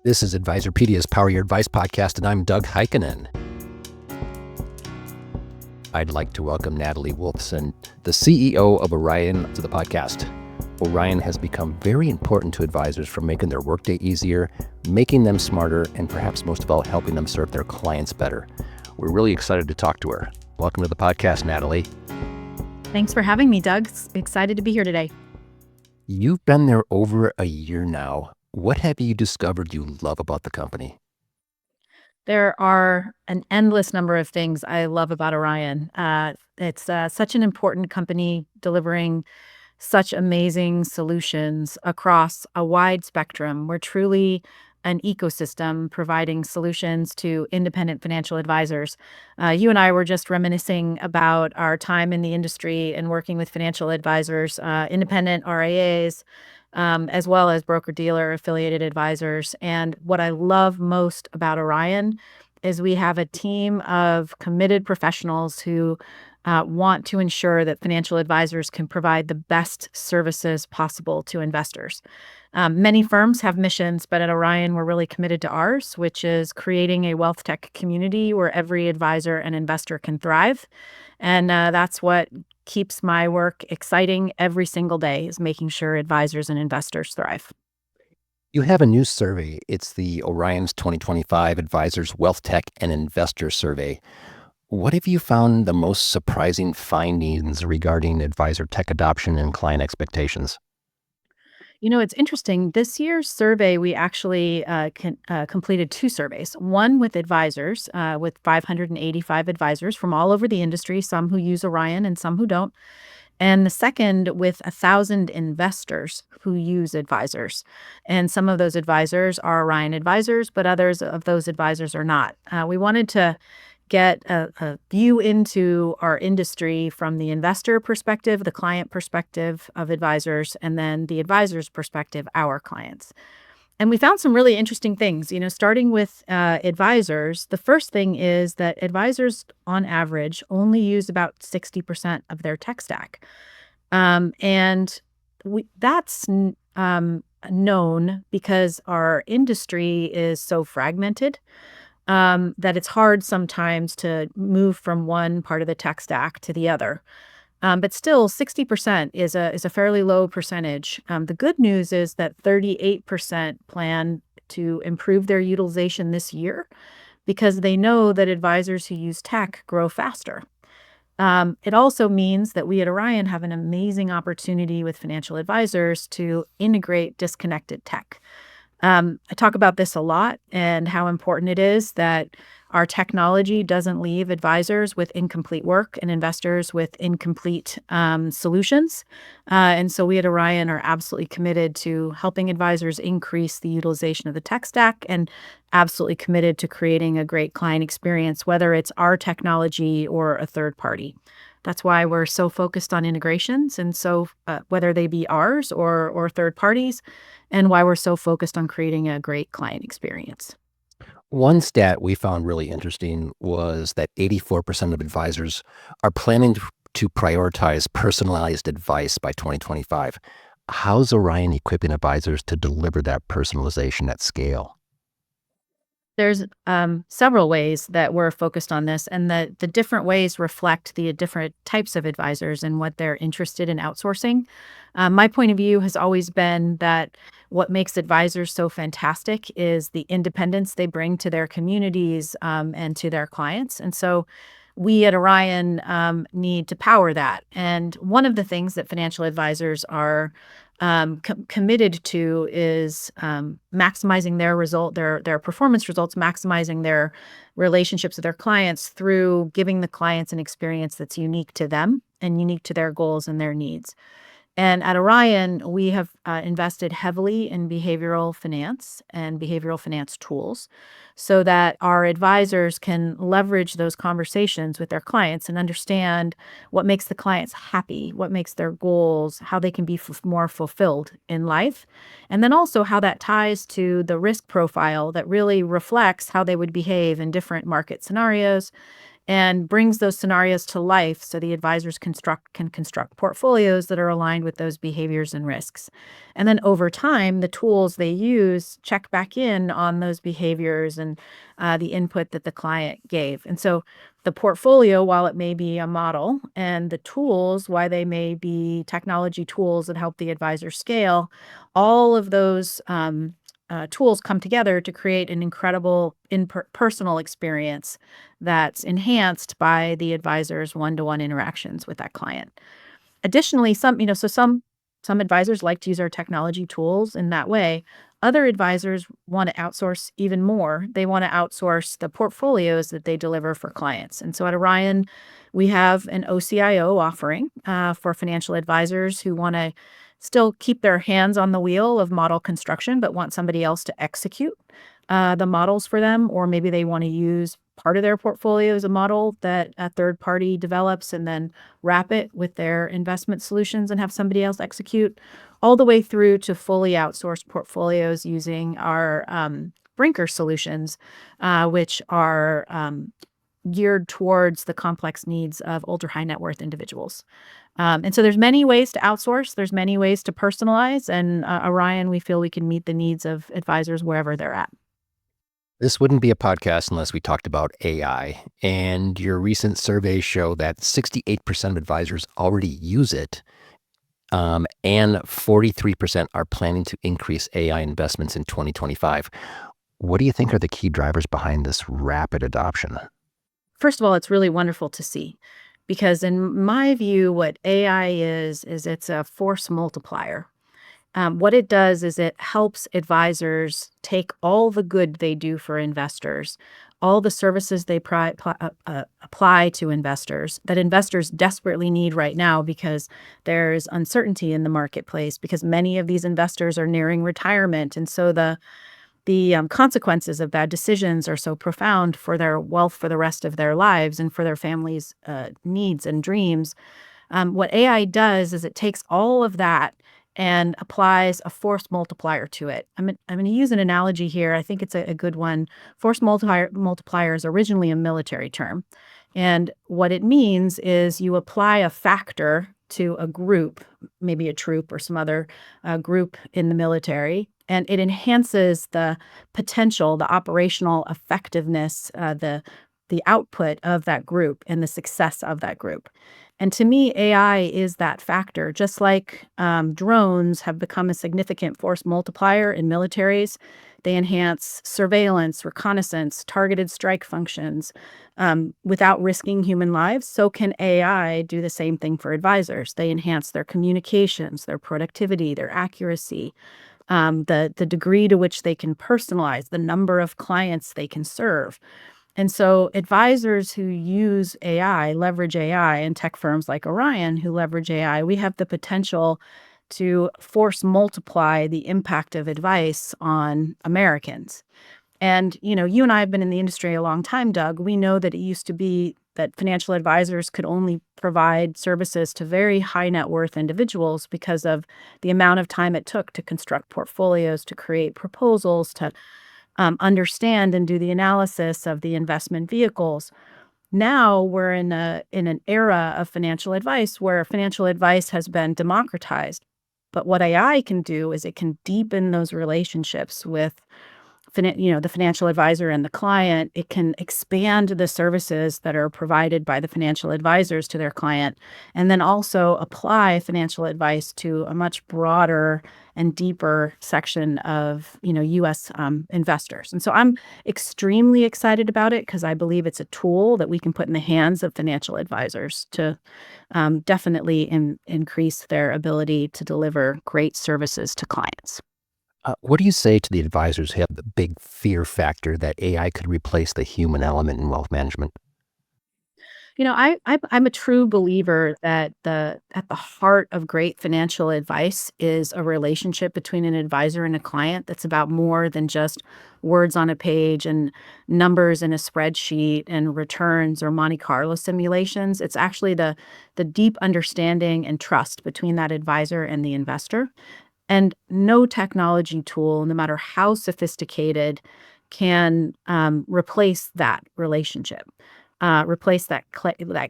This is Advisorpedia's Power Your Advice podcast, and I'm Doug Heikkinen. I'd like to welcome Natalie Wolfsen, the CEO of Orion, to the podcast. Orion has become very important to advisors for making their workday easier, making them smarter, and perhaps most of all, helping them serve their clients better. We're really excited to talk to her. Welcome to the podcast, Natalie. Thanks for having me, Doug. Excited to be here today. You've been there over a year now. What have you discovered you love about the company? There are an endless number of things I love about Orion. It's such an important company delivering such amazing solutions across a wide spectrum. We're truly an ecosystem providing solutions to independent financial advisors. You and I were just reminiscing about our time in the industry and working with financial advisors, independent RIAs, as well as broker-dealer affiliated advisors. And what I love most about Orion is we have a team of committed professionals who want to ensure that financial advisors can provide the best services possible to investors. Many firms have missions, but at Orion, we're really committed to ours, which is creating a wealth tech community where every advisor and investor can thrive. And that's what keeps my work exciting every single day, is making sure advisors and investors thrive. You have a new survey. It's the Orion's 2025 Advisors Wealth Tech and Investor Survey. What have you found the most surprising findings regarding advisor tech adoption and client expectations? You know, it's interesting. This year's survey, we actually completed two surveys, one with advisors, with 585 advisors from all over the industry, some who use Orion and some who don't. And the second with 1,000 investors who use advisors. And some of those advisors are Orion advisors, but others of those advisors are not. We wanted to get a view into our industry from the investor perspective, the client perspective of advisors, and then the advisor's perspective, our clients. And we found some really interesting things, starting with advisors. The first thing is that advisors on average only use about 60% of their tech stack. And that's known because our industry is so fragmented that it's hard sometimes to move from one part of the tech stack to the other. But still, 60% is a fairly low percentage. The good news is that 38% plan to improve their utilization this year because they know that advisors who use tech grow faster. It also means that we at Orion have an amazing opportunity with financial advisors to integrate disconnected tech. I talk about this a lot and how important it is that our technology doesn't leave advisors with incomplete work and investors with incomplete solutions. And so we at Orion are absolutely committed to helping advisors increase the utilization of the tech stack and absolutely committed to creating a great client experience, whether it's our technology or a third party. That's why we're so focused on integrations, and so whether they be ours or third parties, and why we're so focused on creating a great client experience. One stat we found really interesting was that 84% of advisors are planning to prioritize personalized advice by 2025. How's Orion equipping advisors to deliver that personalization at scale? There's several ways that we're focused on this, and the different ways reflect the different types of advisors and what they're interested in outsourcing. My point of view has always been that what makes advisors so fantastic is the independence they bring to their communities and to their clients. And so we at Orion need to power that. And one of the things that financial advisors are committed to is maximizing their performance results, maximizing their relationships with their clients through giving the clients an experience that's unique to them and unique to their goals and their needs. And at Orion, we have invested heavily in behavioral finance and behavioral finance tools so that our advisors can leverage those conversations with their clients and understand what makes the clients happy, what makes their goals, how they can be more fulfilled in life, and then also how that ties to the risk profile that really reflects how they would behave in different market scenarios and brings those scenarios to life so the advisors can construct portfolios that are aligned with those behaviors and risks. And then over time, the tools they use check back in on those behaviors and the input that the client gave. And so the portfolio, while it may be a model, and the tools, why they may be technology tools that help the advisor scale, all of those tools come together to create an incredible personal experience that's enhanced by the advisor's one-to-one interactions with that client. Additionally, some advisors like to use our technology tools in that way. Other advisors want to outsource even more. They want to outsource the portfolios that they deliver for clients. And so at Orion, we have an OCIO offering for financial advisors who want to still keep their hands on the wheel of model construction, but want somebody else to execute the models for them, or maybe they want to use part of their portfolio as a model that a third party develops and then wrap it with their investment solutions and have somebody else execute, all the way through to fully outsourced portfolios using our Brinker solutions, which are geared towards the complex needs of ultra high net worth individuals. And so there's many ways to outsource. There's many ways to personalize. And Orion, we feel we can meet the needs of advisors wherever they're at. This wouldn't be a podcast unless we talked about AI. And your recent surveys show that 68% of advisors already use it, and 43% are planning to increase AI investments in 2025. What do you think are the key drivers behind this rapid adoption? First of all, it's really wonderful to see because, in my view, what AI is it's a force multiplier. What it does is it helps advisors take all the good they do for investors, all the services they apply to investors that investors desperately need right now because there's uncertainty in the marketplace, because many of these investors are nearing retirement. And so the consequences of bad decisions are so profound for their wealth for the rest of their lives and for their families' needs and dreams. What AI does is it takes all of that and applies a force multiplier to it. I'm going to use an analogy here. I think it's a good one. Force multiplier is originally a military term. And what it means is you apply a factor to a group, maybe a troop or some other group in the military, and it enhances the potential, the operational effectiveness, the output of that group and the success of that group. And to me, AI is that factor. Just like drones have become a significant force multiplier in militaries, they enhance surveillance, reconnaissance, targeted strike functions without risking human lives. So can AI do the same thing for advisors. They enhance their communications, their productivity, their accuracy, the degree to which they can personalize, the number of clients they can serve. And so advisors who use AI, leverage AI, and tech firms like Orion who leverage AI, we have the potential to force multiply the impact of advice on Americans. And, you and I have been in the industry a long time, Doug. We know that it used to be that financial advisors could only provide services to very high net worth individuals because of the amount of time it took to construct portfolios, to create proposals, to understand and do the analysis of the investment vehicles. Now we're in an era of financial advice where financial advice has been democratized. But what AI can do is it can deepen those relationships with the financial advisor and the client. It can expand the services that are provided by the financial advisors to their client, and then also apply financial advice to a much broader and deeper section of, U.S. Investors. And so I'm extremely excited about it because I believe it's a tool that we can put in the hands of financial advisors to definitely increase their ability to deliver great services to clients. What do you say to the advisors who have the big fear factor that AI could replace the human element in wealth management? I'm a true believer that at the heart of great financial advice is a relationship between an advisor and a client that's about more than just words on a page and numbers in a spreadsheet and returns or Monte Carlo simulations. It's actually the deep understanding and trust between that advisor and the investor. And no technology tool, no matter how sophisticated, can replace that relationship. replace that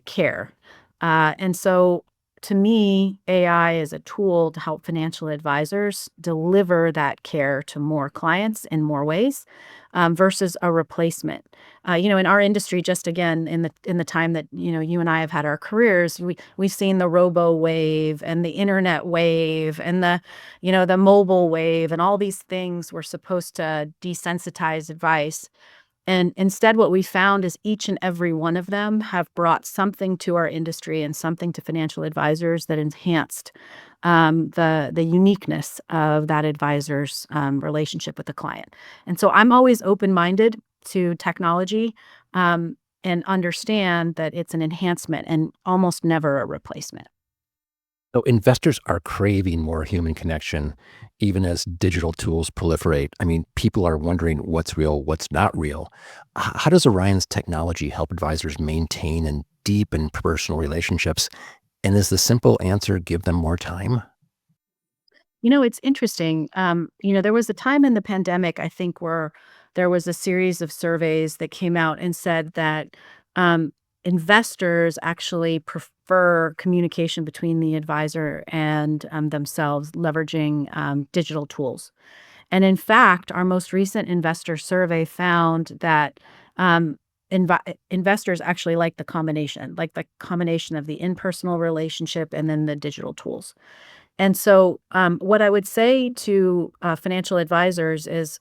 care. And so to me, AI is a tool to help financial advisors deliver that care to more clients in more ways, versus a replacement. In our industry, just again in the time that you and I have had our careers, we've seen the robo wave and the internet wave and the mobile wave, and all these things were supposed to desensitize advice. And instead, what we found is each and every one of them have brought something to our industry and something to financial advisors that enhanced the uniqueness of that advisor's relationship with the client. And so I'm always open minded to technology, and understand that it's an enhancement and almost never a replacement. So investors are craving more human connection, even as digital tools proliferate. I mean, people are wondering what's real, what's not real. How does Orion's technology help advisors maintain and deepen personal relationships? And is the simple answer give them more time? It's interesting. There was a time in the pandemic, I think, where there was a series of surveys that came out and said that um, investors actually prefer communication between the advisor and themselves, leveraging digital tools. And in fact, our most recent investor survey found that investors actually like the combination of the impersonal relationship and then the digital tools. And so, what I would say to financial advisors is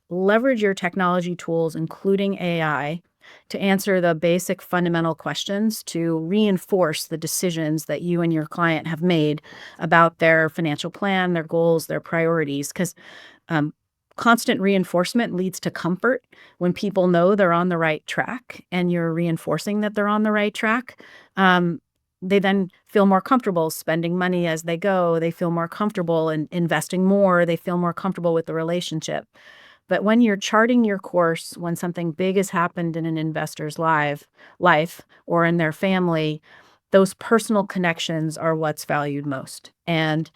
leverage your technology tools, including AI, to answer the basic fundamental questions to reinforce the decisions that you and your client have made about their financial plan, their goals, their priorities. Because um, constant reinforcement leads to comfort. When people know they're on the right track and you're reinforcing that they're on the right track, um, they then feel more comfortable spending money as they go. They feel more comfortable in investing more. They feel more comfortable with the relationship. But when you're charting your course, when something big has happened in an investor's life or in their family, those personal connections are what's valued most. And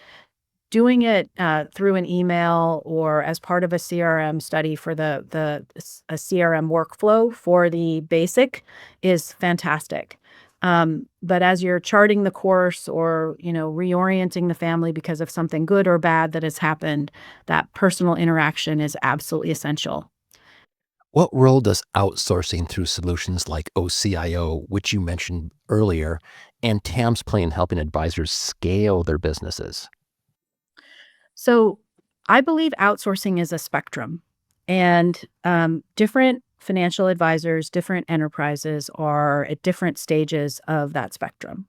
doing it through an email or as part of a CRM study for a CRM workflow for the basic is fantastic. But as you're charting the course or reorienting the family because of something good or bad that has happened, that personal interaction is absolutely essential. What role does outsourcing through solutions like OCIO, which you mentioned earlier, and TAMS play in helping advisors scale their businesses? So I believe outsourcing is a spectrum, and different financial advisors, different enterprises are at different stages of that spectrum.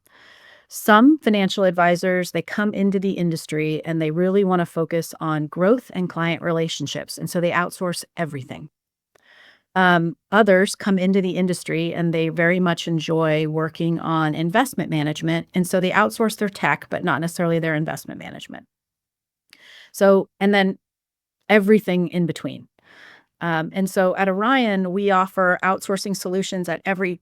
Some financial advisors, they come into the industry and they really want to focus on growth and client relationships. And so they outsource everything. Others come into the industry and they very much enjoy working on investment management. And so they outsource their tech, but not necessarily their investment management. So, and then everything in between. And so at Orion, we offer outsourcing solutions at every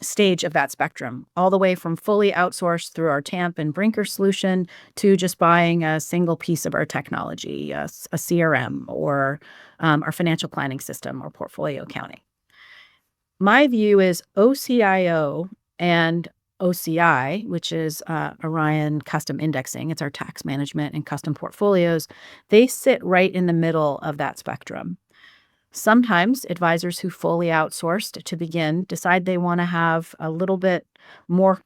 stage of that spectrum, all the way from fully outsourced through our TAMP and Brinker solution to just buying a single piece of our technology, a CRM or our financial planning system or portfolio accounting. My view is OCIO and OCI, which is Orion Custom Indexing, it's our tax management and custom portfolios, they sit right in the middle of that spectrum. Sometimes advisors who fully outsourced to begin decide they want to have a little bit more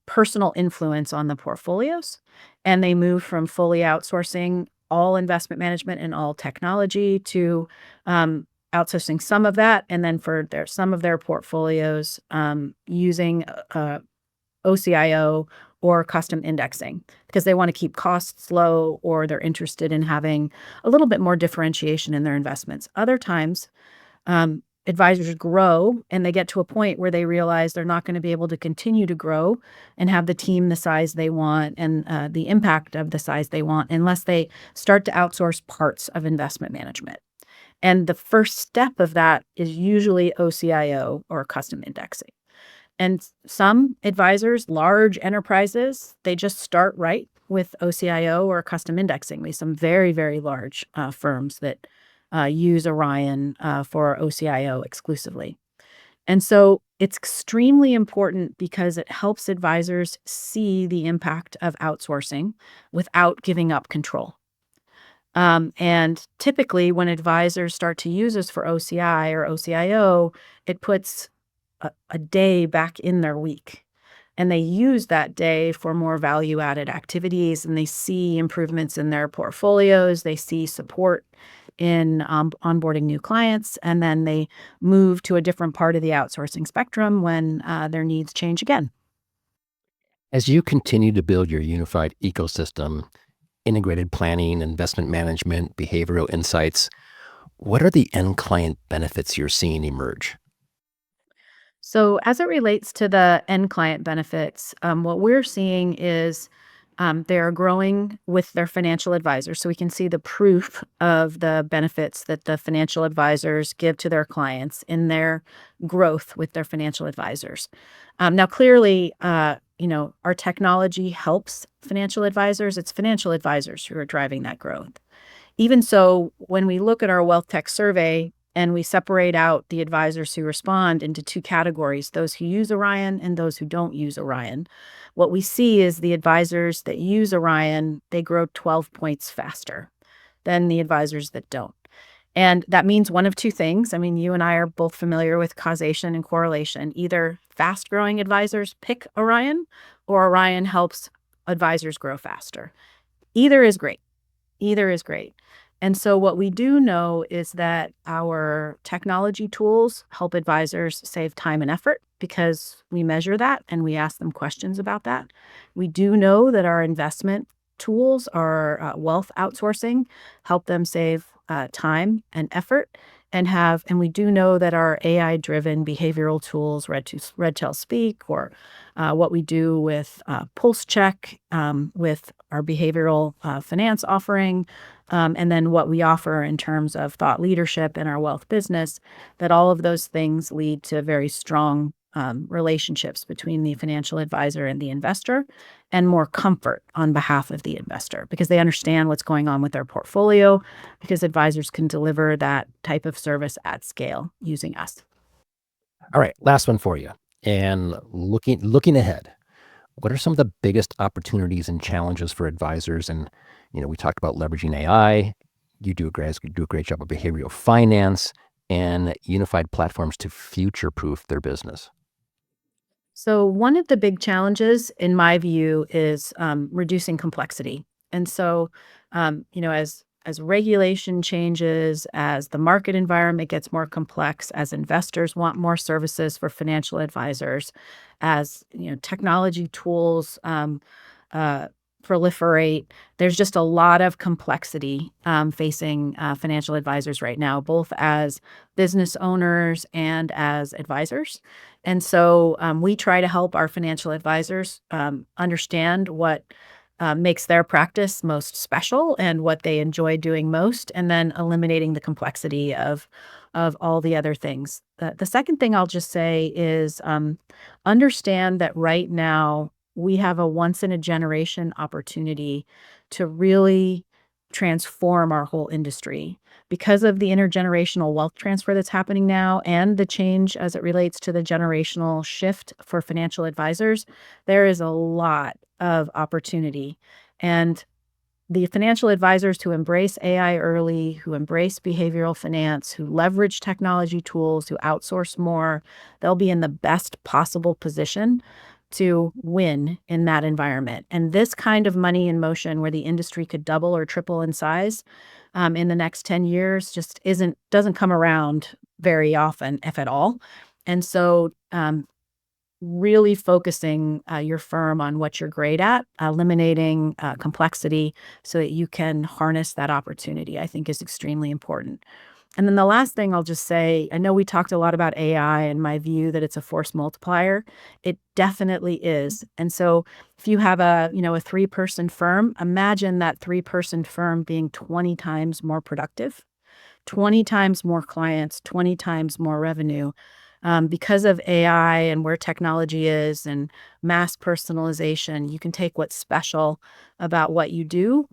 personal influence on the portfolios, and they move from fully outsourcing all investment management and all technology to outsourcing some of that, and then for some of their portfolios using OCIO or custom indexing because they want to keep costs low or they're interested in having a little bit more differentiation in their investments. Other times, advisors grow and they get to a point where they realize they're not going to be able to continue to grow and have the team the size they want and the impact of the size they want unless they start to outsource parts of investment management. And the first step of that is usually OCIO or custom indexing. And some advisors, large enterprises, they just start right with OCIO or custom indexing. We have some very, very large firms that use Orion for OCIO exclusively. And so It's extremely important because it helps advisors see the impact of outsourcing without giving up control. And typically, when advisors start to use this for OCI or OCIO, it puts a day back in their week. And they use that day for more value added activities, and they see improvements in their portfolios. They see support in onboarding new clients, and then they move to a different part of the outsourcing spectrum when their needs change again. As you continue to build your unified ecosystem, integrated planning, investment management, behavioral insights, what are the end client benefits you're seeing emerge? So, as it relates to the end client benefits, what we're seeing is they are growing with their financial advisors. So, we can see the proof of the benefits that the financial advisors give to their clients in their growth with their financial advisors. Now, clearly, our technology helps financial advisors. It's financial advisors who are driving that growth. Even so, when we look at our wealth tech survey and we separate out the advisors who respond into two categories, those who use Orion and those who don't use Orion, what we see is the advisors that use Orion, they grow 12 points faster than the advisors that don't. And that means one of two things. I mean, you and I are both familiar with causation and correlation. Either fast growing advisors pick Orion or Orion helps advisors grow faster. Either is great. Either is great. And so, what we do know is that our technology tools help advisors save time and effort because we measure that and we ask them questions about that. We do know that our investment tools, our wealth outsourcing, help them save time and effort. And we do know that our AI driven behavioral tools, Red Tail Speak, or what we do with Pulse Check, with our behavioral finance offering, and then what we offer in terms of thought leadership in our wealth business, that all of those things lead to very strong relationships between the financial advisor and the investor, and more comfort on behalf of the investor because they understand what's going on with their portfolio, because advisors can deliver that type of service at scale using us. All right, last one for you. And looking ahead, what are some of the biggest opportunities and challenges for advisors? And we talked about leveraging AI. You do a great job of behavioral finance and unified platforms to future-proof their business. So, one of the big challenges, in my view, is reducing complexity. And so, as regulation changes, as the market environment gets more complex, as investors want more services for financial advisors, as technology tools uh, proliferate, there's just a lot of complexity facing financial advisors right now, both as business owners and as advisors. And so we try to help our financial advisors understand what makes their practice most special and what they enjoy doing most, and then eliminating the complexity of all the other things. The second thing I'll just say is understand that right now we have a once in a generation opportunity to really transform our whole industry because of the intergenerational wealth transfer that's happening now and the change as it relates to the generational shift for financial advisors. There is a lot of opportunity. And the financial advisors who embrace AI early, who embrace behavioral finance, who leverage technology tools, who outsource more, they'll be in the best possible position to win in that environment. And this kind of money in motion where the industry could double or triple in size in the next 10 years just doesn't come around very often, if at all. And so really focusing your firm on what you're great at, eliminating complexity so that you can harness that opportunity, I think is extremely important. And then the last thing I'll just say, I know we talked a lot about AI and my view that it's a force multiplier. It definitely is. And so if you have a 3-person firm, imagine that 3-person firm being 20 times more productive, 20 times more clients, 20 times more revenue. Because of AI and where technology is and mass personalization, you can take what's special about what you do,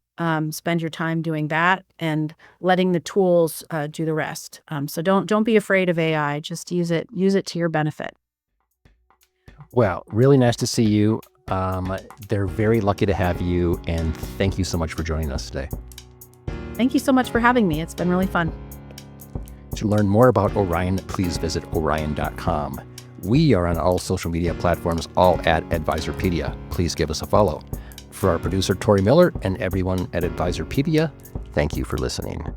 spend your time doing that, and letting the tools do the rest. So don't be afraid of AI. Just use it to your benefit. Well, really nice to see you. They're very lucky to have you, and thank you so much for joining us today. Thank you so much for having me. It's been really fun. To learn more about Orion, please visit orion.com. We are on all social media platforms, all at Advisorpedia. Please give us a follow. For our producer, Tori Miller, and everyone at Advisorpedia, thank you for listening.